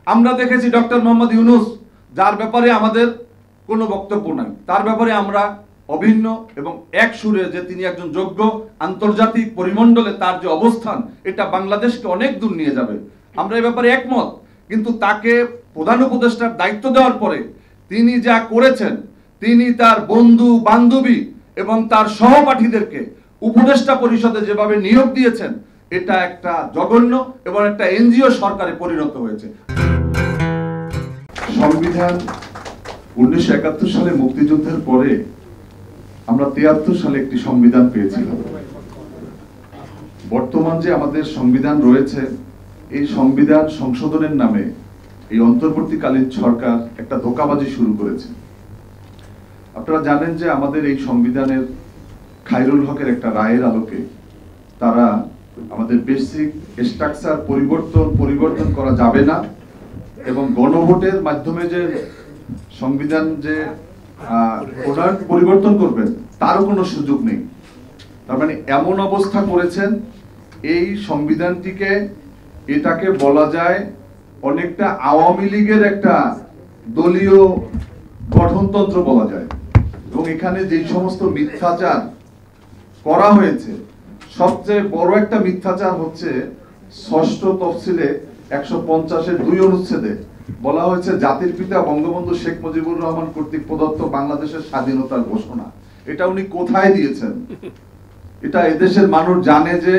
আমরা দেখেছি ডক্টর মোহাম্মদ ইউনূস, যার ব্যাপারে আমাদের কোনো বক্তব্য নাই, তার ব্যাপারে আমরা অভিন্ন এবং এক সুরে যে তিনি একজন যোগ্য, আন্তর্জাতিক পরিমণ্ডলে তার যে অবস্থান এটা বাংলাদেশকে অনেক দূর নিয়ে যাবে, আমরা এই ব্যাপারে একমত। কিন্তু তাকে প্রধান উপদেষ্টার দায়িত্ব দেওয়ার পরে তিনি যা করেছেন, তিনি তার বন্ধু বান্ধবী এবং তার সহপাঠীদেরকে উপদেষ্টা পরিষদে যেভাবে নিয়োগ দিয়েছেন, এটা একটা জঘন্য এবং একটা এনজিও সরকারে পরিণত হয়েছে। সংবিধান 1971 সালে মুক্তিযুদ্ধের পরে আমরা 73 সালে একটি সংবিধান পেয়েছিলাম। বর্তমান যে আমাদের সংবিধান রয়েছে, এই সংবিধান সংশোধনের নামে এই অন্তর্বর্তীকালীন সরকার একটা ধোঁকাবাজি শুরু করেছে। আপনারা জানেন যে আমাদের এই সংবিধানের খায়রুল হকের একটা রায়ের আলোকে তারা আমাদের বেসিক স্ট্রাকচার পরিবর্তন করা যাবে না এবং গণভোটের মাধ্যমে যে সংবিধান যে পরিবর্তন করবেন তারও কোনো সুযোগ নেই। তার মানে এমন অবস্থা করেছেন এই সংবিধানটিকে, এটাকে বলা যায় অনেকটা আওয়ামী লীগের একটা দলীয় গঠনতন্ত্র বলা যায়। এবং এখানে যে সমস্ত মিথ্যাচার করা হয়েছে, সবচেয়ে বড় একটা মিথ্যাচার হচ্ছে ৬ষ্ঠ তফসিলে ১৫০-এর ২ অনুচ্ছেদে বলা হয়েছে জাতির পিতা বঙ্গবন্ধু শেখ মুজিবুর রহমান কর্তৃক প্রদত্ত বাংলাদেশের স্বাধীনতার ঘোষণা। এটা উনি কোথায় দিয়েছেন? এটা এদেশের মানুষ জানে যে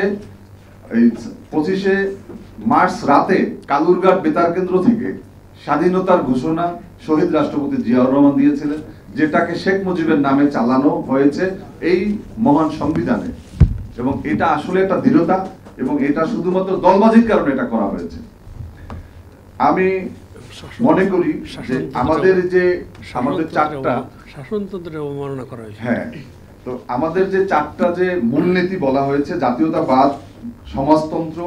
এই 25শে মার্চ রাতে কালুরঘাট বেতার কেন্দ্র থেকে স্বাধীনতার ঘোষণা শহীদ রাষ্ট্রপতি জিয়াউর রহমান দিয়েছিলেন, যেটাকে শেখ মুজিবের নামে চালানো হয়েছে এই মহান সংবিধানে। এবং এটা আসলে একটা দৃঢ়তা এবং এটা শুধুমাত্র দলবাজির কারণে এটা করা হয়েছে। আমি মনে করি যে আমাদের চারটা শাসনতন্ত্রের অবমাননা করা হয়েছে। হ্যাঁ, তো আমাদের যে চারটা যে মূলনীতি বলা হয়েছে, জাতীয়তাবাদ, সমাজতন্ত্র,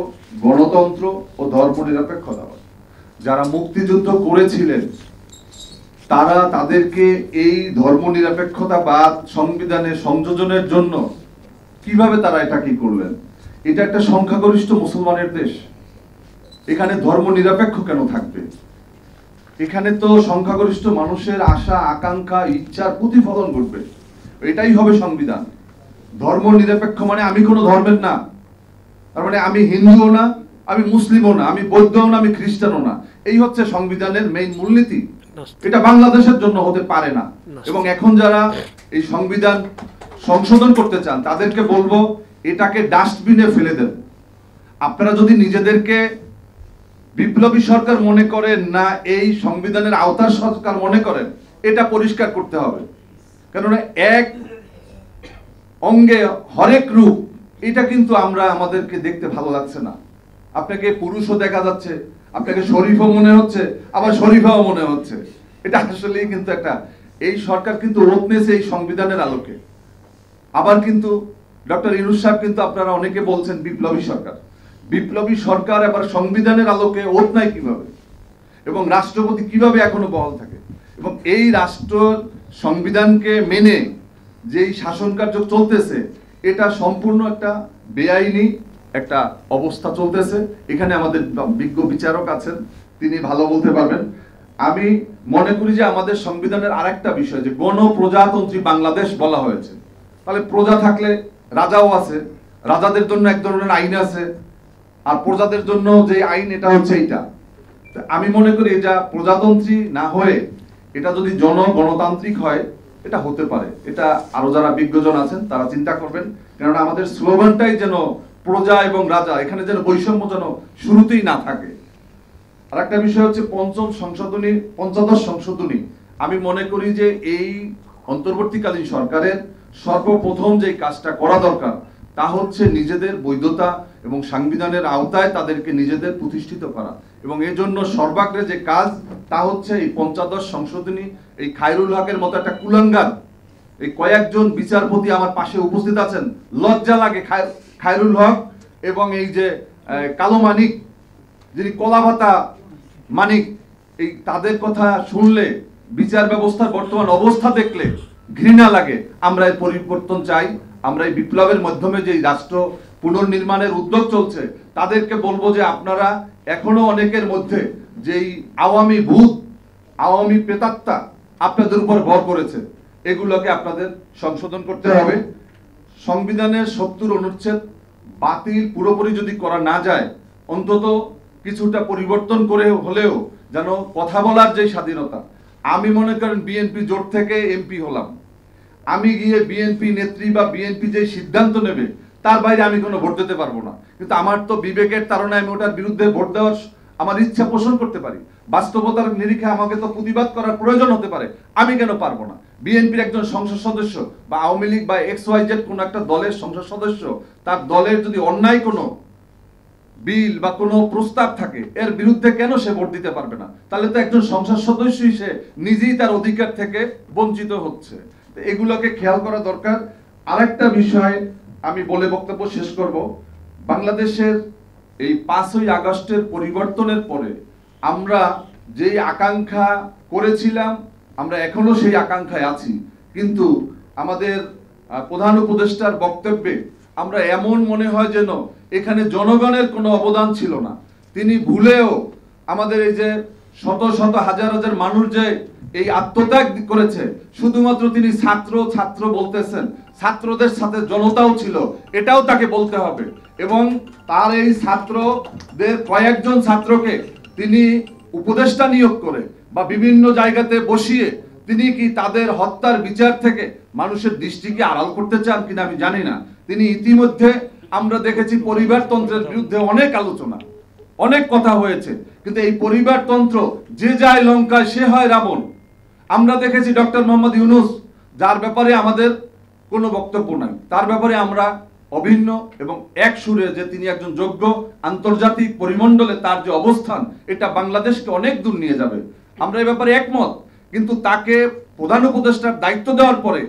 গণতন্ত্র ও ধর্মনিরপেক্ষতাবাদ, যারা মুক্তিযুদ্ধ করেছিলেন তারা তাদেরকে এই ধর্মনিরপেক্ষতাবাদ সংবিধানে সংযোজনের জন্য কিভাবে তারা এটা কি করলেন? এটা একটা সংখ্যাগরিষ্ঠ মুসলমানের দেশ, এখানে ধর্ম নিরপেক্ষ কেন থাকবে? এখানে তো সংখ্যাগরিষ্ঠ মানুষের আশা আকাঙ্ক্ষা ইচ্ছার প্রতিফলন ঘটবে, এটাই হবে সংবিধান। ধর্ম নিরপেক্ষ মানে আমি কোনো ধর্মের না, তার মানে আমি হিন্দুও না, আমি মুসলিমও না, আমি বৌদ্ধও না, আমি খ্রিস্টানও না। এই হচ্ছে সংবিধানের মেইন মূলনীতি। এটা বাংলাদেশের জন্য হতে পারে না। এবং এখন যারা এই সংবিধান সংশোধন করতে চান তাদেরকে বলবো এটাকে ডাস্টবিনে ফেলে দেন। আপনারা যদি নিজেদেরকে বিপ্লবী সরকার মনে করেন না এই সংবিধানের আওতার সরকার মনে করেন, এটা পরিষ্কার করতে হবে। কেননা এক অঙ্গে হরেক রূপ, এটা কিন্তু আমাদেরকে দেখতে ভালো লাগছে না। আপনাকে পুরুষও দেখা যাচ্ছে, আপনাকে শরীফও মনে হচ্ছে, আবার শরীফাও মনে হচ্ছে। এটা আসলেই কিন্তু একটা, এই সরকার কিন্তু ওত নিয়েছে এই সংবিধানের আলোকে। আবার কিন্তু ডক্টর ইউনূস সাহেব কিন্তু আপনারা অনেকে বলছেন বিপ্লবী সরকার। বিপ্লবী সরকার আবার সংবিধানের আলোকে ওত নাই কিভাবে? এবং রাষ্ট্রপতি কিভাবে এখনো বহাল থাকে? এবং এই রাষ্ট্র সংবিধানকে মেনে যেই শাসন কার্য চলতেছে, এটা সম্পূর্ণ একটা বেআইনি একটা অবস্থা চলতেছে। এখানে আমাদের বিজ্ঞ বিচারক আছেন, তিনি ভালো বলতে পারবেন। আমি মনে করি যে আমাদের সংবিধানের আরেকটা বিষয় যে গণপ্রজাতন্ত্রী বাংলাদেশ বলা হয়েছে। তাহলে প্রজা থাকলে রাজাও আছে, রাজাদের জন্য এক ধরনের আইন আছে, আর প্রজাদের জন্য যে আইন এটা হচ্ছে এইটা। আমি মনে করি এটা প্রজাতন্ত্রী না হয়ে এটা যদি গণতান্ত্রিক হয় এটা হতে পারে। এটা আরো যারা বিজ্ঞজন আছেন তারা চিন্তা করবেন, কেননা আমাদের স্লোগানটাই যেন প্রজা এবং রাজা, এখানে যেন বৈষম্য যেন শুরুতেই না থাকে। আর একটা বিষয় হচ্ছে পঞ্চদশ সংশোধনী। আমি মনে করি যে এই অন্তর্বর্তীকালীন সরকারের সর্বপ্রথম যে কাজটা করা দরকার তা হচ্ছে নিজেদের বৈধতা এবং সংবিধানের আওতায় তাদেরকে নিজেদের প্রতিষ্ঠিত করা। এবং এর জন্য সর্বাগ্রে যে কাজ তা হচ্ছে এই পঞ্চদশ সংশোধনী। এই খায়রুল হকের মতো একটা কুলাঙ্গার, এই কয়েকজন বিচারপতি আমার পাশে উপস্থিত আছেন, লজ্জা লাগে। খায়রুল হক এবং এই যে কালো মানিক, যিনি কলাভাতা মানিক, এই তাদের কথা শুনলে, বিচার ব্যবস্থার বর্তমান অবস্থা দেখলে ঘৃণা লাগে। আমরা এই পরিবর্তন চাই। আমরা এই বিপ্লবের মাধ্যমে যে রাষ্ট্র পুনর্নির্মাণের উদ্যোগ চলছে, তাদেরকে বলবো যে আপনারা এখনো অনেকের মধ্যে যেই আওয়ামী ভূত, আওয়ামী প্রেতাত্মা আপনাদের উপর ভর করেছে, এগুলোকে আপনাদের সংশোধন করতে হবে। সংবিধানের 70 অনুচ্ছেদ বাতিল পুরোপুরি যদি করা না যায়, অন্তত কিছুটা পরিবর্তন করে হলেও যেন কথা বলার যে স্বাধীনতা, আমি মনে করেন বিএনপি জোট থেকে এমপি হলাম, আমি গিয়ে বিএনপি নেত্রী বা বিএনপি যে সিদ্ধান্ত নেবে তার বাইরে আমি কোনো ভোট দিতে পারবো না, কিন্তু আমার তো বিবেকের তাড়নায় আমি ওটার বিরুদ্ধে ভোট দেওয়ার আমার ইচ্ছা পোষণ করতে পারি। বাস্তবতার নিরিখে আমাকে তো প্রতিবাদ করার প্রয়োজন হতে পারে, আমি কেন পারবো না? বিএনপির একজন সংসদ সদস্য বা আওয়ামী লীগ বা XYZ কোন একটা দলের সংসদ সদস্য, তার দলের যদি অন্যায় কোনো বিল বা কোনো প্রস্তাব থাকে, এর বিরুদ্ধে কেন সে ভোট দিতে পারবে না? তাহলে তো একজন সংসদ সদস্যই সে নিজেই তার অধিকার থেকে বঞ্চিত হচ্ছে। এগুলোকে খেয়াল করা দরকার। আরেকটা বিষয় আমি বলে বক্তব্য শেষ করব। বাংলাদেশের এই 5ই আগস্টের পরিবর্তনের পরে আমরা যেই আকাঙ্ক্ষা করেছিলাম, আমরা এখনো সেই আকাঙ্ক্ষায় আছি, কিন্তু আমাদের প্রধান উপদেষ্টার বক্তব্যে আমরা এমন মনে হয় যেন এখানে জনগণের কোনো অবদান ছিল না। তিনি ভুলেও আমাদের এই যে শত শত হাজার হাজার মানুষ যে এই আত্মত্যাগ করেছে, শুধুমাত্র তিনি ছাত্র ছাত্র বলতেছেন, ছাত্রদের সাথে জনতাও ছিল, এটাও তাকে বলতে হবে। এবং তার এই ছাত্রদের কয়েকজন ছাত্রকে তিনি উপদেষ্টা নিয়োগ করে বা বিভিন্ন জায়গাতে বসিয়ে তিনি কি তাদের হত্যার বিচার থেকে মানুষের দৃষ্টিকে আড়াল করতে চান কিনা আমি জানি না। তিনি ইতিমধ্যে আমরা দেখেছি পরিবারতন্ত্রের বিরুদ্ধে অনেক আলোচনা, অনেক কথা হয়েছে, কিন্তু এই পরিবারতন্ত্র যে যায় লঙ্কায় সে হয় রাবণ। আমরা দেখেছি ডক্টর মোহাম্মদ ইউনূস, যার ব্যাপারে আমাদের কোনো বক্তব্য নাই, তার ব্যাপারে আমরা অভিন্ন এবং এক সুরে যে তিনি একজন যোগ্য, আন্তর্জাতিক পরিমণ্ডলে তার যে অবস্থান, এটা বাংলাদেশকে অনেক দূর নিয়ে যাবে, আমরা এই ব্যাপারে একমত। কিন্তু তাকে প্রধান উপদেষ্টার দায়িত্ব দেওয়ার পরে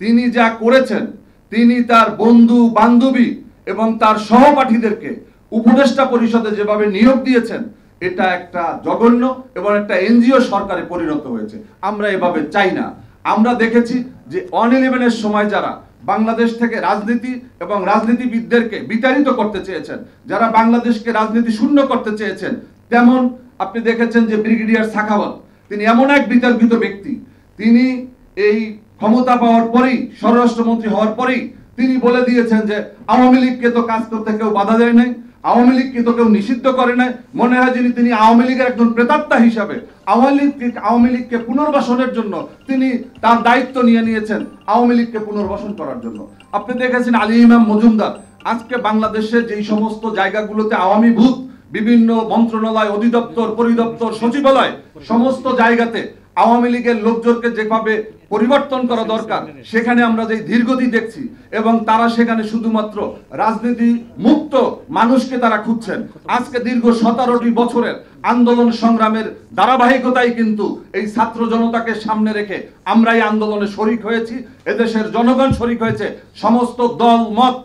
তিনি যা করেছেন, তিনি তার বন্ধু বান্ধবী এবং তার সহপাঠীদেরকে উপদেষ্টা পরিষদে যেভাবে নিয়োগ দিয়েছেন, এটা একটা জঘন্য এবং একটা এনজিও সরকারে পরিণত হয়েছে। আমরা এভাবে চাই না। আমরা দেখেছি যে 1-11-এর সময় যারা বাংলাদেশ থেকে রাজনীতি এবং রাজনীতিবিদদেরকে বিতাড়িত করতে চেয়েছেন, যারা বাংলাদেশকে রাজনীতি শূন্য করতে চেয়েছেন, তেমন আপনি দেখেছেন যে ব্রিগেডিয়ার সাখাওয়াত, তিনি এমন এক বিতর্কিত ব্যক্তি, তিনি এই ক্ষমতা পাওয়ার পরেই, স্বরাষ্ট্রমন্ত্রী হওয়ার পরেই তিনি বলে দিয়েছেন যে আওয়ামী লীগকে তো কাজ করতে কেউ বাধা দেয় নাই, আওয়ামী লীগকে তো কেউ নিষিদ্ধ করে নাই। মনে হয় যিনি তিনি আওয়ামী লীগের একজন প্রেতাত্মা হিসাবে আওয়ামী লীগকে পুনর্বাসনের জন্য তিনি তার দায়িত্ব নিয়ে নিয়েছেন, আওয়ামী লীগকে পুনর্বাসন করার জন্য। আপনি দেখেছেন আলী ইমাম মজুমদার, আজকে বাংলাদেশের যেই সমস্ত জায়গাগুলোতে আওয়ামী ভূত, বিভিন্ন মন্ত্রণালয়, অধিদপ্তর, পরিদপ্তর, সচিবালয়, সমস্ত জায়গাতে আওয়ামী লীগের লোকজনকে যেভাবে পরিবর্তন করা দরকার, সেখানে আমরা যে ধীরগতি দেখছি এবং তারা সেখানে শুধুমাত্র রাজনীতি মুক্ত মানুষকে তারা খুঁজছেন। আজকে দীর্ঘ 17টি বছরের আন্দোলন সংগ্রামের ধারাবাহিকতাই কিন্তু এই ছাত্র জনতাকে সামনে রেখে আমরা এই আন্দোলনে শরিক হয়েছি, এদেশের জনগণ শরিক হয়েছে, সমস্ত দল মত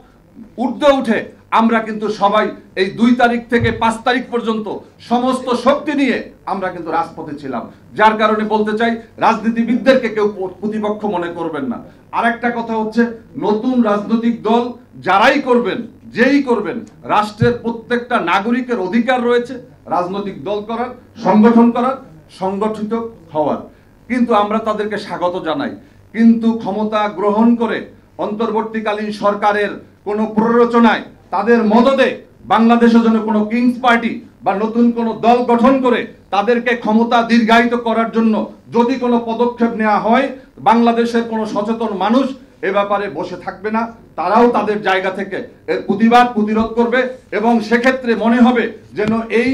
ঊর্ধ্বে উঠে আমরা কিন্তু সবাই এই 2 তারিখ থেকে 5 তারিখ পর্যন্ত সমস্ত শক্তি নিয়ে আমরা কিন্তু রাজপথে ছিলাম। যার কারণে বলতে চাই, রাজনীতিবিদদেরকে কেউ প্রতিপক্ষ মনে করবেন না। আরেকটা কথা হচ্ছে, নতুন রাজনৈতিক দল যারাই করবেন, যেই করবেন, রাষ্ট্রের প্রত্যেকটা নাগরিকের অধিকার রয়েছে রাজনৈতিক দল করার, সংগঠন করার, সংগঠিত হওয়ার, কিন্তু আমরা তাদেরকে স্বাগত জানাই। কিন্তু ক্ষমতা গ্রহণ করে অন্তর্বর্তীকালীন সরকারের কোনো প্ররোচনায়, তাদের মদদে বাংলাদেশের জন্য কোনো কিংস পার্টি বা নতুন কোনো দল গঠন করে তাদেরকে ক্ষমতা দীর্ঘায়িত করার জন্য যদি কোনো পদক্ষেপ নেওয়া হয়, বাংলাদেশের কোনো সচেতন মানুষ এ ব্যাপারে বসে থাকবে না, তারাও তাদের জায়গা থেকে এর প্রতিরোধ করবে এবং সেক্ষেত্রে মনে হবে যেন এই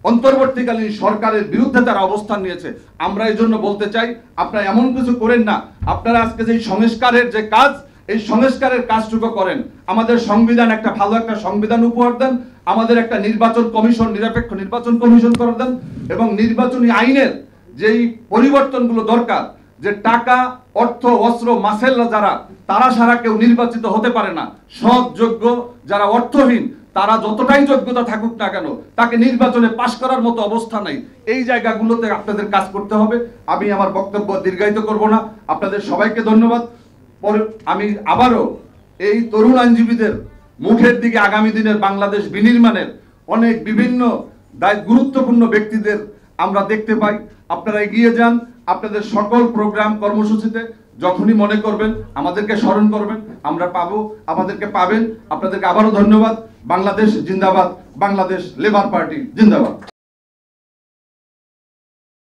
অন্তর্বর্তীকালীন সরকারের বিরুদ্ধে তারা অবস্থান নিয়েছে। আমরা এই জন্য বলতে চাই, আপনারা এমন কিছু করেন না, আপনারা আজকে যে সংস্কারের যে কাজ, এই সংস্কারের কাজটুকু করেন, আমাদের সংবিধান একটা ভালো একটা সংবিধান উপহার দেন, আমাদের একটা নির্বাচন কমিশন, নিরপেক্ষ নির্বাচন কমিশন করে দেন, এবং নির্বাচনী আইনের যেই পরিবর্তনগুলো দরকার, যে টাকা, অর্থ, অস্ত্র, মাসেল্লা যারা, তারা সারা কেউ নির্বাচিত হতে পারে না। সৎ, যোগ্য, যারা অর্থহীন, তারা যতটাই যোগ্যতা থাকুক না কেন, তাকে নির্বাচনে পাশ করার মতো অবস্থা নাই। এই জায়গাগুলোতে আপনাদের কাজ করতে হবে। আমি আমার বক্তব্য দীর্ঘায়িত করব না, আপনাদের সবাইকে ধন্যবাদ। আমি আবারও এই তরুণ আইনজীবীদের মুখের দিকে আগামী দিনের বাংলাদেশ বিনির্মাণের অনেক বিভিন্ন গুরুত্বপূর্ণ ব্যক্তিদের আমরা দেখতে পাই। আপনারা এগিয়ে যান, আপনাদের সকল প্রোগ্রাম কর্মসূচিতে যখনই মনে করবেন আমাদেরকে স্মরণ করবেন, আমরা পাবো, আমাদেরকে পাবেন। আপনাদেরকে আবারও ধন্যবাদ। বাংলাদেশ জিন্দাবাদ, বাংলাদেশ লেবার পার্টি জিন্দাবাদ।